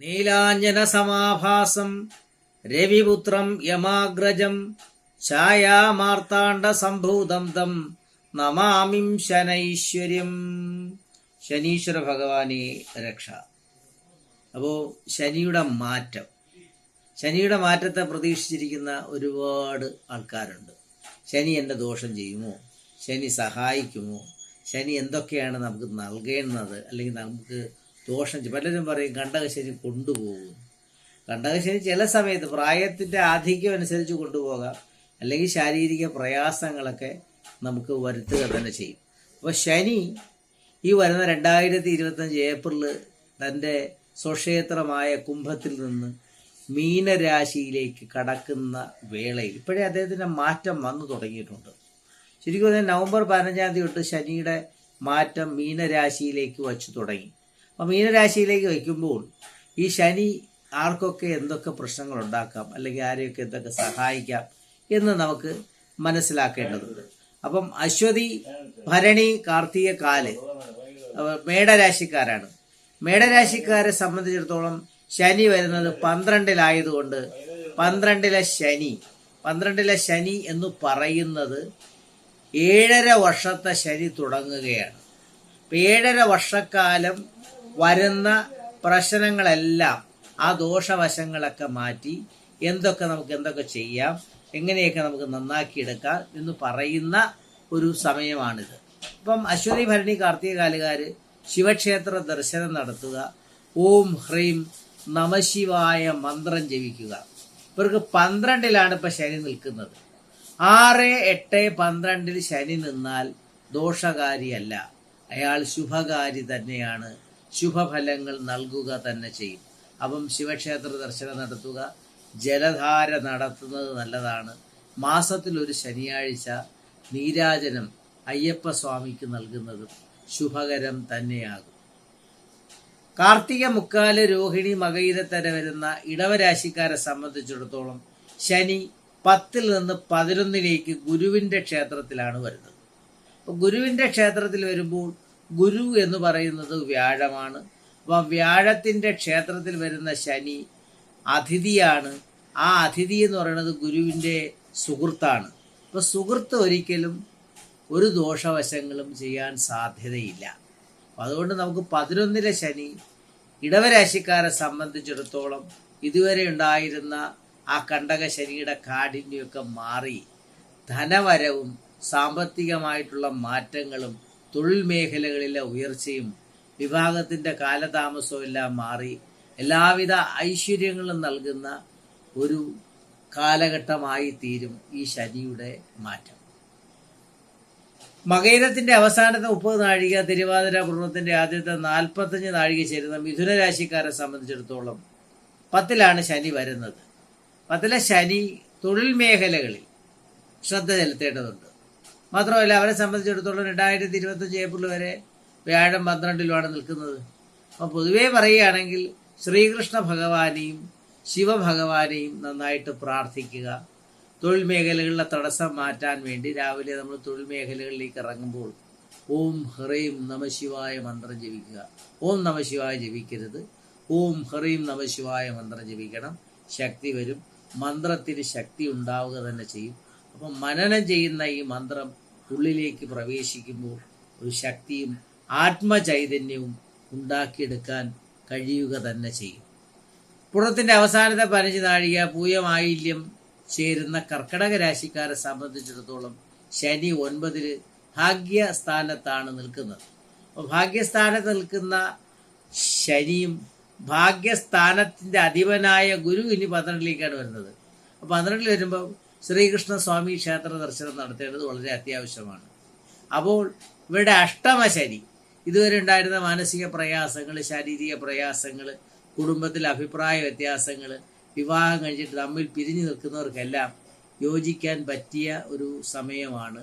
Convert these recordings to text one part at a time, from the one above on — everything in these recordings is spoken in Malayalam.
നീലാഞ്ജന സമാഭാസം രവിപുത്രം യമാഗ്രജം ഛായാമാർത്താണ്ഡ സംഭൂതം തം നമാമിം ശനൈശ്വര്യം. ശനീശ്വര ഭഗവാനെ രക്ഷ. അപ്പോൾ ശനിയുടെ മാറ്റത്തെ പ്രതീക്ഷിച്ചിരിക്കുന്ന ഒരുപാട് ആൾക്കാരുണ്ട്. ശനി എൻ്റെ ദോഷം ചെയ്യുമോ, ശനി സഹായിക്കുമോ, ശനി എന്തൊക്കെയാണ് നമുക്ക് നൽകേണ്ടത്, അല്ലെങ്കിൽ നമുക്ക് ദോഷം പലരും പറയും കണ്ടകശനി കൊണ്ടുപോകും. കണ്ടകശനി ചില സമയത്ത് പ്രായത്തിൻ്റെ ആധിക്യം അനുസരിച്ച് കൊണ്ടുപോകാം, അല്ലെങ്കിൽ ശാരീരിക പ്രയാസങ്ങളൊക്കെ നമുക്ക് വരുത്തുക തന്നെ ചെയ്യും. അപ്പോൾ ശനി ഈ വരുന്ന 2025 ഏപ്രിൽ തൻ്റെ സ്വക്ഷേത്രമായ കുംഭത്തിൽ നിന്ന് മീനരാശിയിലേക്ക് കടക്കുന്ന വേളയിൽ ഇപ്പോഴേ അദ്ദേഹത്തിൻ്റെ മാറ്റം വന്നു തുടങ്ങിയിട്ടുണ്ട്. ശരിക്കും പറഞ്ഞാൽ നവംബർ 15 തൊട്ട് ശനിയുടെ മാറ്റം മീനരാശിയിലേക്ക് വച്ചു തുടങ്ങി. അപ്പോൾ മീനരാശിയിലേക്ക് വയ്ക്കുമ്പോൾ ഈ ശനി ആർക്കൊക്കെ എന്തൊക്കെ പ്രശ്നങ്ങൾ ഉണ്ടാക്കാം, അല്ലെങ്കിൽ ആരെയൊക്കെ എന്തൊക്കെ സഹായിക്കാം എന്ന് നമുക്ക് മനസ്സിലാക്കേണ്ടതുണ്ട്. അപ്പം അശ്വതി, ഭരണി, കാർത്തിക, കാല് മേടരാശിക്കാരാണ്. മേടരാശിക്കാരെ സംബന്ധിച്ചിടത്തോളം ശനി വരുന്നത് 12-ലായതുകൊണ്ട് 12-ലെ ശനി എന്ന് പറയുന്നത് 7.5 വർഷത്തെ ശനി തുടങ്ങുകയാണ്. 7.5 വർഷക്കാലം വരുന്ന പ്രശ്നങ്ങളെല്ലാം ആ ദോഷവശങ്ങളൊക്കെ മാറ്റി നമുക്ക് എന്തൊക്കെ ചെയ്യാം, എങ്ങനെയൊക്കെ നമുക്ക് നന്നാക്കിയെടുക്കാം എന്ന് പറയുന്ന ഒരു സമയമാണിത്. ഇപ്പം അശ്വതി, ഭരണി, കാർത്തിക കാലുകാർ ശിവക്ഷേത്ര ദർശനം നടത്തുക, ഓം ഹ്രീം നമശിവായ മന്ത്രം ജപിക്കുക. ഇവർക്ക് 12-ലാണ് ഇപ്പം ശനി നിൽക്കുന്നത്. 6, 8, 12 ശനി നിന്നാൽ ദോഷകാരിയല്ല, അയാൾ ശുഭകാരി തന്നെയാണ്, ശുഭഫലങ്ങൾ നൽകുക തന്നെ ചെയ്യും. അപ്പം ശിവക്ഷേത്ര ദർശനം നടത്തുക, ജലധാര നടത്തുന്നത് നല്ലതാണ്. മാസത്തിലൊരു ശനിയാഴ്ച നീരാജനം അയ്യപ്പ സ്വാമിക്ക് നൽകുന്നതും ശുഭകരം തന്നെയാകും. കാർത്തിക, മുക്കാല്, രോഹിണി, മകയിരത്തര വരുന്ന ഇടവരാശിക്കാരെ സംബന്ധിച്ചിടത്തോളം ശനി 10 നിന്ന് 11 ഗുരുവിൻ്റെ ക്ഷേത്രത്തിലാണ് വരുന്നത്. അപ്പോൾ ഗുരുവിൻ്റെ ക്ഷേത്രത്തിൽ വരുമ്പോൾ ഗുരു എന്ന് പറയുന്നത് വ്യാഴമാണ്. അപ്പോൾ വ്യാഴത്തിൻ്റെ ക്ഷേത്രത്തിൽ വരുന്ന ശനി അതിഥിയാണ്. ആ അതിഥി എന്ന് പറയുന്നത് ഗുരുവിൻ്റെ സുഹൃത്താണ്. അപ്പോൾ സുഹൃത്ത് ഒരിക്കലും ഒരു ദോഷവശങ്ങളും ചെയ്യാൻ സാധ്യതയില്ല. അതുകൊണ്ട് നമുക്ക് 11-ലെ ശനി ഇടവരാശിക്കാരെ സംബന്ധിച്ചിടത്തോളം ഇതുവരെ ഉണ്ടായിരുന്ന ആ കണ്ടക ശനിയുടെ കാഠിന്യമൊക്കെ മാറി ധനവരവും സാമ്പത്തികമായിട്ടുള്ള മാറ്റങ്ങളും തൊഴിൽ മേഖലകളിലെ ഉയർച്ചയും വിവാഹത്തിൻ്റെ കാലതാമസവും എല്ലാം മാറി എല്ലാവിധ ഐശ്വര്യങ്ങളും നൽകുന്ന ഒരു കാലഘട്ടമായി തീരും ഈ ശനിയുടെ മാറ്റം. മകയിരത്തിൻ്റെ അവസാനത്തെ 30 നാഴിക, തിരുവാതിര പൂർണ്ണത്തിൻ്റെ ആദ്യത്തെ 45 നാഴിക ചേരുന്ന മിഥുനരാശിക്കാരെ സംബന്ധിച്ചിടത്തോളം 10-ലാണ് ശനി വരുന്നത്. 10-ലെ ശനി തൊഴിൽ മേഖലകളിൽ ശ്രദ്ധ ചെലുത്തേണ്ടതുണ്ട്. മാത്രമല്ല അവരെ സംബന്ധിച്ചിടത്തോളം 2025 ഏപ്രിൽ വരെ വ്യാഴം 12-ലുമാണ് നിൽക്കുന്നത്. അപ്പോൾ പൊതുവേ പറയുകയാണെങ്കിൽ ശ്രീകൃഷ്ണ ഭഗവാനെയും ശിവഭഗവാനെയും നന്നായിട്ട് പ്രാർത്ഥിക്കുക. തൊഴിൽ മേഖലകളിലെ തടസ്സം മാറ്റാൻ വേണ്ടി രാവിലെ നമ്മൾ തൊഴിൽ മേഖലകളിലേക്ക് ഇറങ്ങുമ്പോൾ ഓം ഹ്രീം നമശിവായ മന്ത്രം ജപിക്കുക. ഓം നമശിവായ ജപിക്കരുത്, ഓം ഹ്രീം നമശിവായ മന്ത്രം ജപിക്കണം. ശക്തി വരും, മന്ത്രത്തിന് ശക്തി ഉണ്ടാവുക തന്നെ ചെയ്യും. അപ്പം മനനം ചെയ്യുന്ന ഈ മന്ത്രം ഉള്ളിലേക്ക് പ്രവേശിക്കുമ്പോൾ ഒരു ശക്തിയും ആത്മചൈതന്യവും ഉണ്ടാക്കിയെടുക്കാൻ കഴിയുക തന്നെ ചെയ്യും. പുറത്തിൻ്റെ അവസാനത്തെ 15 നാഴിക പൂയമായില്യം ചേരുന്ന കർക്കടക രാശിക്കാരെ സംബന്ധിച്ചിടത്തോളം ശനി 9-ൽ ഭാഗ്യസ്ഥാനത്താണ് നിൽക്കുന്നത്. അപ്പോൾ ഭാഗ്യസ്ഥാനത്ത് നിൽക്കുന്ന ശനിയും ഭാഗ്യസ്ഥാനത്തിൻ്റെ അധിപനായ ഗുരു ഇനി 12-ലേക്കാണ് വരുന്നത്. അപ്പോൾ 12-ൽ വരുമ്പോൾ ശ്രീകൃഷ്ണ സ്വാമി ക്ഷേത്ര ദർശനം നടത്തേണ്ടത് വളരെ അത്യാവശ്യമാണ്. അപ്പോൾ ഇവരുടെ അഷ്ടമശനി ഇതുവരെ ഉണ്ടായിരുന്ന മാനസിക പ്രയാസങ്ങൾ, ശാരീരിക പ്രയാസങ്ങൾ, കുടുംബത്തിൽ അഭിപ്രായ വ്യത്യാസങ്ങൾ, വിവാഹം കഴിച്ചിട്ട് തമ്മിൽ പിരിഞ്ഞു നിൽക്കുന്നവർക്കെല്ലാം യോജിക്കാൻ പറ്റിയ ഒരു സമയമാണ്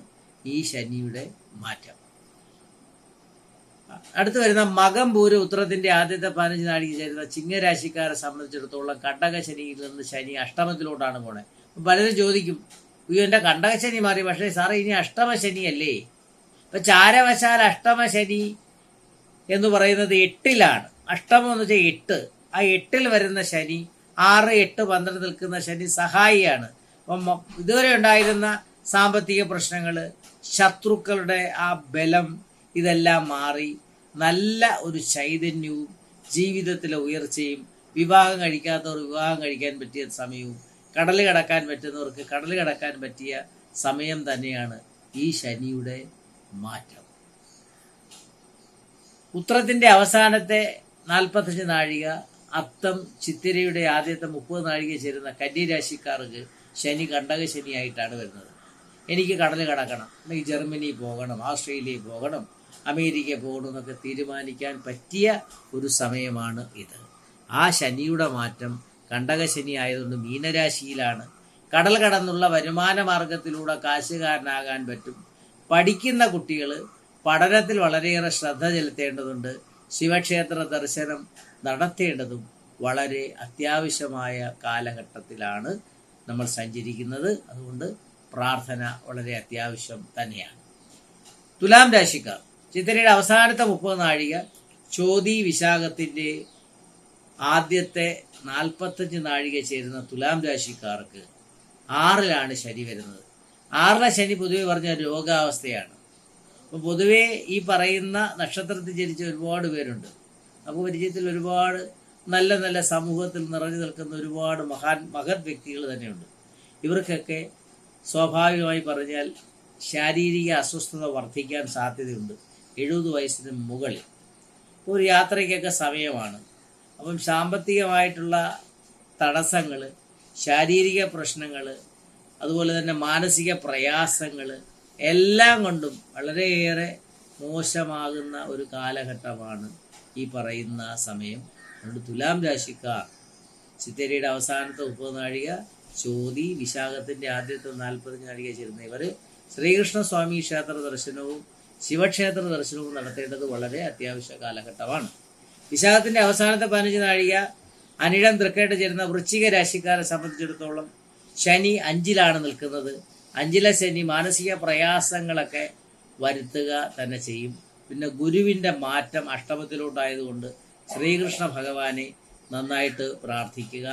ഈ ശനിയുടെ മാറ്റം. അടുത്ത് വരുന്ന മകം, പൂര, ഉത്രത്തിൻ്റെ ആദ്യത്തെ 15 നാഴിക ചേരുന്ന ചിങ്ങരാശിക്കാരെ സംബന്ധിച്ചിടത്തോളം കണ്ടക ശനിയിൽ നിന്ന് ശനി അഷ്ടമത്തിലോട്ടാണ് പോണേ. പലരും ചോദിക്കും, എൻ്റെ കണ്ടകശനി മാറി, പക്ഷേ സാറേ ഇനി അഷ്ടമശനിയല്ലേ? ഇപ്പം ചാരവശാൽ അഷ്ടമശനി എന്ന് പറയുന്നത് 8-ലാണ്. അഷ്ടമം എന്ന് വെച്ചാൽ 8, ആ 8-ൽ വരുന്ന ശനി 6, 8, 12 നിൽക്കുന്ന ശനി സഹായിയാണ്. അപ്പം ഇതുവരെ ഉണ്ടായിരുന്ന സാമ്പത്തിക പ്രശ്നങ്ങൾ, ശത്രുക്കളുടെ ആ ബലം, ഇതെല്ലാം മാറി നല്ല ഒരു ചൈതന്യവും ജീവിതത്തിലെ ഉയർച്ചയും, വിവാഹം കഴിക്കാത്തവർ വിവാഹം കഴിക്കാൻ പറ്റിയ സമയവും, കടൽ കടക്കാൻ പറ്റുന്നവർക്ക് കടൽ കടക്കാൻ പറ്റിയ സമയം തന്നെയാണ് ഈ ശനിയുടെ മാറ്റം. ഉത്രത്തിൻ്റെ അവസാനത്തെ 45 നാഴിക, അത്തം ചിത്തിരയുടെ ആദ്യത്തെ 30 നാഴിക ചേരുന്ന കന്യരാശിക്കാർക്ക് ശനി കണ്ടക ശനിയായിട്ടാണ് വരുന്നത്. എനിക്ക് കടൽ കടക്കണം, എനിക്ക് ജർമ്മനി പോകണം, ഓസ്ട്രേലിയ പോകണം, അമേരിക്ക പോകണം എന്നൊക്കെ തീരുമാനിക്കാൻ പറ്റിയ ഒരു സമയമാണ് ഇത്. ആ ശനിയുടെ മാറ്റം കണ്ടക ശനി ആയതുകൊണ്ട് മീനരാശിയിലാണ്. കടൽ കടന്നുള്ള വരുമാന മാർഗത്തിലൂടെ കാശുകാരനാകാൻ പറ്റും. പഠിക്കുന്ന കുട്ടികൾ പഠനത്തിൽ വളരെയേറെ ശ്രദ്ധ ചെലുത്തേണ്ടതുണ്ട്. ശിവക്ഷേത്ര ദർശനം നടത്തേണ്ടതും വളരെ അത്യാവശ്യമായ കാലഘട്ടത്തിലാണ് നമ്മൾ സഞ്ചരിക്കുന്നത്. അതുകൊണ്ട് പ്രാർത്ഥന വളരെ അത്യാവശ്യം തന്നെയാണ്. തുലാം രാശിക്കാർ, ചിത്തിരയുടെ അവസാനത്തെ 30 നാഴിക, ചോതി വിശാഖത്തിൻ്റെ ആദ്യത്തെ 45 നാഴിക ചേരുന്ന തുലാം രാശിക്കാർക്ക് 6-ലാണ് ശനി വരുന്നത്. 6-ലെ ശനി പൊതുവെ പറഞ്ഞ രോഗാവസ്ഥയാണ്. അപ്പോൾ പൊതുവേ ഈ പറയുന്ന നക്ഷത്രത്തിൽ ജനിച്ച ഒരുപാട് പേരുണ്ട്. നമുക്ക് പരിചയത്തിൽ ഒരുപാട് നല്ല നല്ല സമൂഹത്തിൽ നിറഞ്ഞു നിൽക്കുന്ന ഒരുപാട് മഹത് വ്യക്തികൾ തന്നെയുണ്ട്. ഇവർക്കൊക്കെ സ്വാഭാവികമായി പറഞ്ഞാൽ ശാരീരിക അസ്വസ്ഥത വർദ്ധിക്കാൻ സാധ്യതയുണ്ട് 70 വയസ്സിന് മുകളിൽ. ഒരു യാത്രയ്ക്കൊക്കെ സമയമാണ്. അപ്പം സാമ്പത്തികമായിട്ടുള്ള തടസ്സങ്ങൾ, ശാരീരിക പ്രശ്നങ്ങൾ, അതുപോലെ തന്നെ മാനസിക പ്രയാസങ്ങൾ എല്ലാം കൊണ്ടും വളരെയേറെ മോശമാകുന്ന ഒരു കാലഘട്ടമാണ് ഈ പറയുന്ന സമയം. അതുകൊണ്ട് തുലാം രാശിക്കാർ ചിത്തിരയുടെ അവസാനത്തെ 30 നാഴിക, ചോതി വിശാഖത്തിൻ്റെ ആദ്യത്തെ 45 നാഴിക ചേരുന്ന ഇവർ ശ്രീകൃഷ്ണസ്വാമി ക്ഷേത്ര ദർശനവും ശിവക്ഷേത്ര ദർശനവും നടത്തേണ്ടത് വളരെ അത്യാവശ്യ കാലഘട്ടമാണ്. വിശാഖത്തിൻ്റെ അവസാനത്തെ 15 നാഴിക അനിഴം തൃക്കേട്ട് ചേരുന്ന വൃശ്ചിക രാശിക്കാരെ സംബന്ധിച്ചിടത്തോളം ശനി 5-ലാണ് നിൽക്കുന്നത്. 5-ലെ ശനി മാനസിക പ്രയാസങ്ങളൊക്കെ വരുത്തുക തന്നെ ചെയ്യും. പിന്നെ ഗുരുവിൻ്റെ മാറ്റം അഷ്ടമത്തിലോട്ടായതുകൊണ്ട് ശ്രീകൃഷ്ണ ഭഗവാനെ നന്നായിട്ട് പ്രാർത്ഥിക്കുക.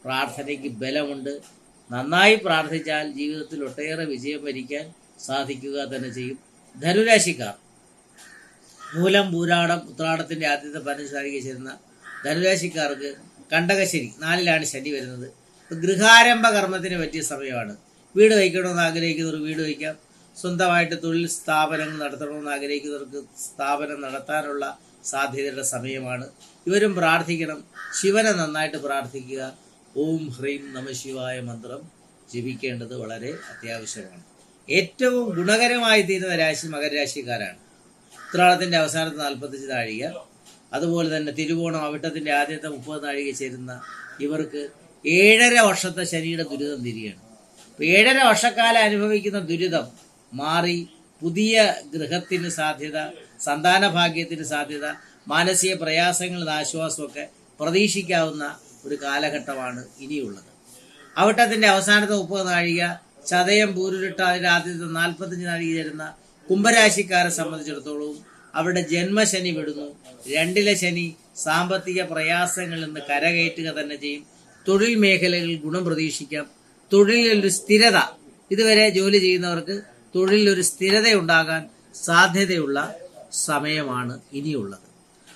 പ്രാർത്ഥനയ്ക്ക് ബലമുണ്ട്. നന്നായി പ്രാർത്ഥിച്ചാൽ ജീവിതത്തിൽ ഒട്ടേറെ വിജയം വരിക്കാൻ സാധിക്കുക തന്നെ ചെയ്യും. ധനുരാശിക്കാർ, മൂലം, പൂരാടം, ഉത്രാടത്തിൻ്റെ ആദ്യത്തെ 15 നാഴിക ചേരുന്ന ധനുരാശിക്കാർക്ക് കണ്ടകശനി 4-ലാണ് ശനി വരുന്നത്. ഗൃഹാരംഭ കർമ്മത്തിന് പറ്റിയ സമയമാണ്. വീട് വയ്ക്കണമെന്ന് ആഗ്രഹിക്കുന്നവർ വീട് വയ്ക്കാം. സ്വന്തമായിട്ട് തൊഴിൽ സ്ഥാപനങ്ങൾ നടത്തണമെന്ന് ആഗ്രഹിക്കുന്നവർക്ക് സ്ഥാപനം നടത്താനുള്ള സാധ്യതയുടെ സമയമാണ്. ഇവരും പ്രാർത്ഥിക്കണം. ശിവനെ നന്നായിട്ട് പ്രാർത്ഥിക്കുക. ഓം ഹ്രീം നമഃശിവായ മന്ത്രം ജപിക്കേണ്ടത് വളരെ അത്യാവശ്യമാണ്. ഏറ്റവും ഗുണകരമായി തീരുന്ന രാശി മകരരാശിക്കാരാണ്. ഉത്രാടത്തിൻ്റെ അവസാനത്തെ 45 നാഴിക, അതുപോലെ തന്നെ തിരുവോണം, അവിട്ടത്തിൻ്റെ ആദ്യത്തെ 30 നാഴിക ചേരുന്ന ഇവർക്ക് 7.5 വർഷത്തെ ശനിയുടെ ദുരിതം തിരികെയാണ്. അപ്പോൾ 7.5 വർഷക്കാലം അനുഭവിക്കുന്ന ദുരിതം മാറി പുതിയ ഗൃഹത്തിന് സാധ്യത, സന്താന ഭാഗ്യത്തിന് സാധ്യത, മാനസിക പ്രയാസങ്ങളുടെ ആശ്വാസമൊക്കെ പ്രതീക്ഷിക്കാവുന്ന ഒരു കാലഘട്ടമാണ് ഇനിയുള്ളത്. അവിട്ടത്തിൻ്റെ അവസാനത്തെ 30 നാഴിക, ചതയം, പൂരുരുട്ടാതിൻ്റെ ആദ്യത്തെ 45 നാഴിക ചേരുന്ന കുംഭരാശിക്കാരെ സംബന്ധിച്ചിടത്തോളം അവരുടെ ജന്മശനി വിടുന്നു. 2-ലെ ശനി സാമ്പത്തിക പ്രയാസങ്ങളിൽ നിന്ന് കരകയറ്റുക തന്നെ ചെയ്യും. തൊഴിൽ മേഖലകളിൽ ഗുണം പ്രതീക്ഷിക്കാം. തൊഴിലൊരു സ്ഥിരത, ഇതുവരെ ജോലി ചെയ്യുന്നവർക്ക് തൊഴിലൊരു സ്ഥിരത ഉണ്ടാകാൻ സാധ്യതയുള്ള സമയമാണ് ഇനിയുള്ളത്.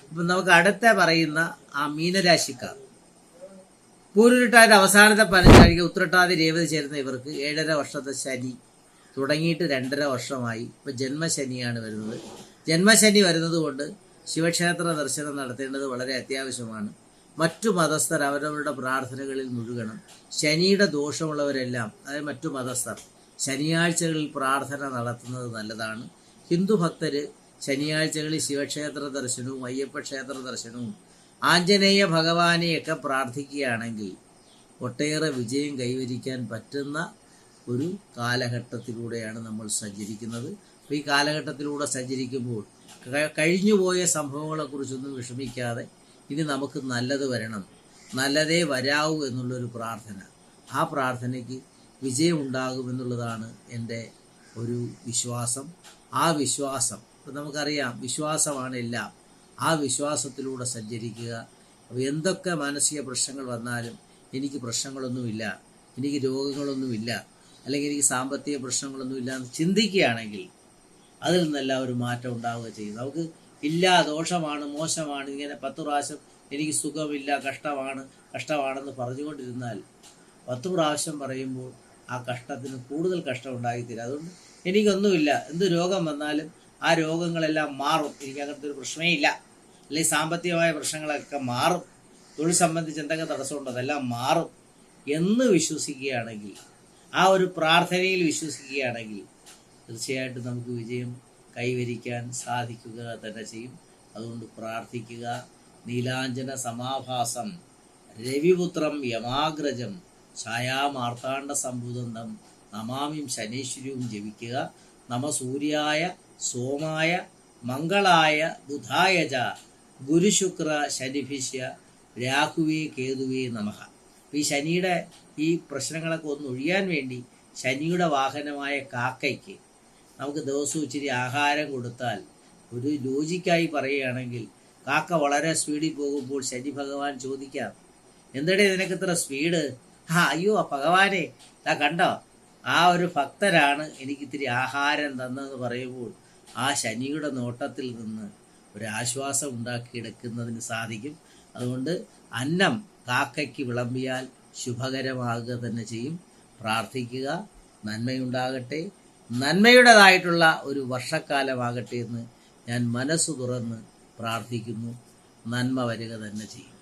അപ്പം നമുക്ക് അടുത്ത പറയുന്ന ആ മീനരാശിക്കാർ, പൂരുരുട്ടാതിൻ്റെ അവസാനത്തെ 15 നാഴിക, ഉത്രട്ടാതി, രേവതി ചേരുന്ന ഇവർക്ക് 7.5 വർഷത്തെ ശനി തുടങ്ങിയിട്ട് 2.5 വർഷമായി. ഇപ്പം ജന്മശനിയാണ് വരുന്നത്. ജന്മശനി വരുന്നത് കൊണ്ട് ശിവക്ഷേത്ര ദർശനം നടത്തേണ്ടത് വളരെ അത്യാവശ്യമാണ്. മറ്റു മതസ്ഥർ അവരവരുടെ പ്രാർത്ഥനകളിൽ മുഴുകണം. ശനിയുടെ ദോഷമുള്ളവരെല്ലാം, അതായത് മറ്റു മതസ്ഥർ, ശനിയാഴ്ചകളിൽ പ്രാർത്ഥന നടത്തുന്നത് നല്ലതാണ്. ഹിന്ദു ഭക്തർ ശനിയാഴ്ചകളിൽ ശിവക്ഷേത്ര ദർശനവും അയ്യപ്പ ക്ഷേത്ര ദർശനവും ആഞ്ജനേയ ഭഗവാനെയൊക്കെ പ്രാർത്ഥിക്കുകയാണെങ്കിൽ ഒട്ടേറെ വിജയം കൈവരിക്കാൻ പറ്റുന്ന ഒരു കാലഘട്ടത്തിലൂടെയാണ് നമ്മൾ സഞ്ചരിക്കുന്നത്. അപ്പോൾ ഈ കാലഘട്ടത്തിലൂടെ സഞ്ചരിക്കുമ്പോൾ കഴിഞ്ഞുപോയ സംഭവങ്ങളെക്കുറിച്ചൊന്നും വിഷമിക്കാതെ ഇനി നമുക്ക് നല്ലത് വരണം, നല്ലതേ വരാവൂ എന്നുള്ളൊരു പ്രാർത്ഥന, ആ പ്രാർത്ഥനയ്ക്ക് വിജയം ഉണ്ടാകുമെന്നുള്ളതാണ് എൻ്റെ ഒരു വിശ്വാസം. ആ വിശ്വാസം, ഇപ്പം നമുക്കറിയാം വിശ്വാസമാണ് എല്ലാം. ആ വിശ്വാസത്തിലൂടെ സഞ്ചരിക്കുക. അപ്പോൾ എന്തൊക്കെ മാനസിക പ്രശ്നങ്ങൾ വന്നാലും എനിക്ക് പ്രശ്നങ്ങളൊന്നുമില്ല, എനിക്ക് രോഗങ്ങളൊന്നുമില്ല, അല്ലെങ്കിൽ എനിക്ക് സാമ്പത്തിക പ്രശ്നങ്ങളൊന്നുമില്ല എന്ന് ചിന്തിക്കുകയാണെങ്കിൽ അതിൽ നിന്നെല്ലാം ഒരു മാറ്റം ഉണ്ടാവുക ചെയ്യും. നമുക്ക് ഇല്ല, ദോഷമാണ്, മോശമാണ്, ഇങ്ങനെ 10 പ്രാവശ്യം എനിക്ക് സുഖമില്ല, കഷ്ടമാണെന്ന് പറഞ്ഞുകൊണ്ടിരുന്നാൽ 10 പ്രാവശ്യം പറയുമ്പോൾ ആ കഷ്ടത്തിന് കൂടുതൽ കഷ്ടം ഉണ്ടായിത്തീരും. അതുകൊണ്ട് എനിക്കൊന്നുമില്ല, എന്ത് രോഗം വന്നാലും ആ രോഗങ്ങളെല്ലാം മാറും, എനിക്ക് അങ്ങനത്തെ ഒരു പ്രശ്നമേ ഇല്ല, അല്ലെങ്കിൽ സാമ്പത്തികമായ പ്രശ്നങ്ങളൊക്കെ മാറും, തൊഴിൽ സംബന്ധിച്ച് എന്തൊക്കെ തടസ്സമുണ്ടോ അതെല്ലാം മാറും എന്ന് വിശ്വസിക്കുകയാണെങ്കിൽ, ആ ഒരു പ്രാർത്ഥനയിൽ വിശ്വസിക്കുകയാണെങ്കിൽ തീർച്ചയായിട്ടും നമുക്ക് വിജയം കൈവരിക്കാൻ സാധിക്കുക തന്നെ ചെയ്യും. അതുകൊണ്ട് പ്രാർത്ഥിക്കുക. നീലാഞ്ജന സമാഭാസം രവിപുത്രം യമാഗ്രജം ഛായാമാർത്താണ്ഡ സംഭൂതന്തം നമാമിം ശനീശ്വരവും ജപിക്കുക. നമ സൂര്യായ സോമായ മംഗളായ ബുധായ ച ഗുരുശുക്ര ശനിഭിഷ്യ രാഹുവേ കേതുവേ നമഃ. ഈ ശനിയുടെ ഈ പ്രശ്നങ്ങളൊക്കെ ഒന്ന് ഒഴിയാൻ വേണ്ടി ശനിയുടെ വാഹനമായ കാക്കയ്ക്ക് നമുക്ക് ദിവസവും ഇച്ചിരി ആഹാരം കൊടുത്താൽ, ഒരു ലോജിക്കായി പറയുകയാണെങ്കിൽ, കാക്ക വളരെ സ്പീഡിൽ പോകുമ്പോൾ ശനി ഭഗവാൻ ചോദിക്കാം, എന്തടേ നിനക്ക് ഇത്ര സ്പീഡ്? അയ്യോ ഭഗവാനെ, കണ്ടോ, ആ ഒരു ഭക്തരാണ് എനിക്കിത്തിരി ആഹാരം തന്നെന്ന് പറയുമ്പോൾ ആ ശനിയുടെ നോട്ടത്തിൽ നിന്ന് ഒരാശ്വാസം ഉണ്ടാക്കിയെടുക്കുന്നതിന് സാധിക്കും. അതുകൊണ്ട് അന്നം കാക്കയ്ക്ക് വിളമ്പിയാൽ ശുഭകരമാകുക തന്നെ ചെയ്യും. പ്രാർത്ഥിക്കുക, നന്മയുണ്ടാകട്ടെ, നന്മയുടേതായിട്ടുള്ള ഒരു വർഷക്കാലമാകട്ടെ എന്ന് ഞാൻ മനസ്സ് തുറന്ന് പ്രാർത്ഥിക്കുന്നു. നന്മ വരിക തന്നെ ചെയ്യും.